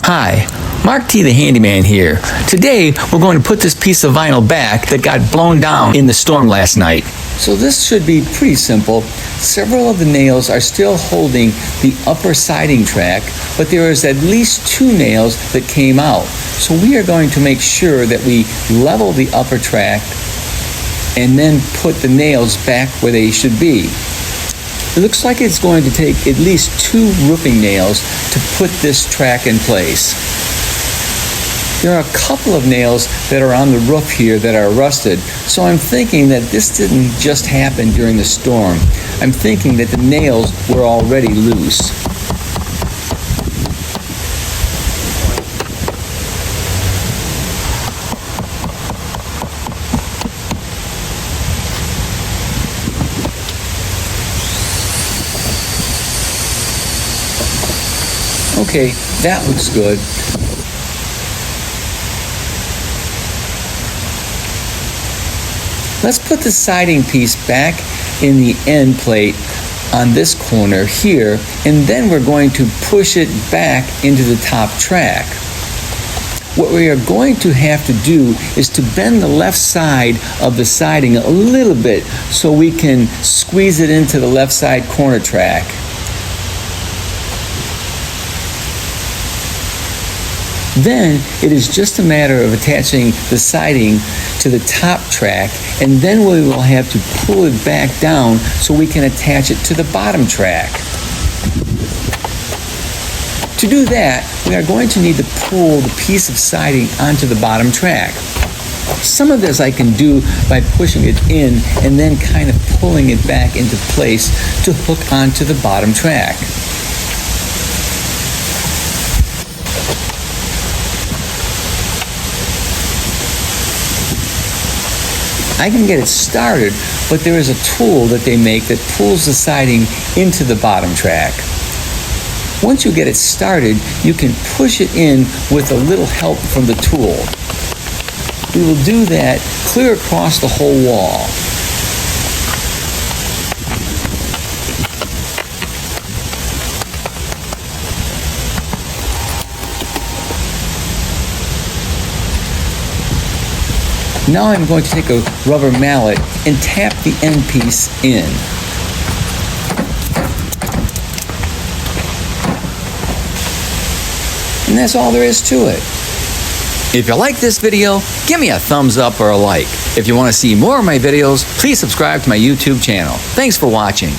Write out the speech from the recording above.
Hi, Mark T. the Handyman here. Today, we're going to put this piece of vinyl back that got blown down in the storm last night. So this should be pretty simple. Several of the nails are still holding the upper siding track, but there is at least 2 nails that came out. So we are going to make sure that we level the upper track and then put the nails back where they should be. It looks like it's going to take at least 2 roofing nails to put this track in place. There are a couple of nails that are on the roof here that are rusted, so I'm thinking that this didn't just happen during the storm. I'm thinking that the nails were already loose. Okay, that looks good. Let's put the siding piece back in the end plate on this corner here, and then we're going to push it back into the top track. What we are going to have to do is to bend the left side of the siding a little bit so we can squeeze it into the left side corner track. Then it is just a matter of attaching the siding to the top track, and then we will have to pull it back down so we can attach it to the bottom track. To do that, we are going to need to pull the piece of siding onto the bottom track. Some of this I can do by pushing it in and then kind of pulling it back into place to hook onto the bottom track. I can get it started, but there is a tool that they make that pulls the siding into the bottom track. Once you get it started, you can push it in with a little help from the tool. We will do that clear across the whole wall. Now I'm going to take a rubber mallet and tap the end piece in. And that's all there is to it. If you like this video, give me a thumbs up or a like. If you want to see more of my videos, please subscribe to my YouTube channel. Thanks for watching.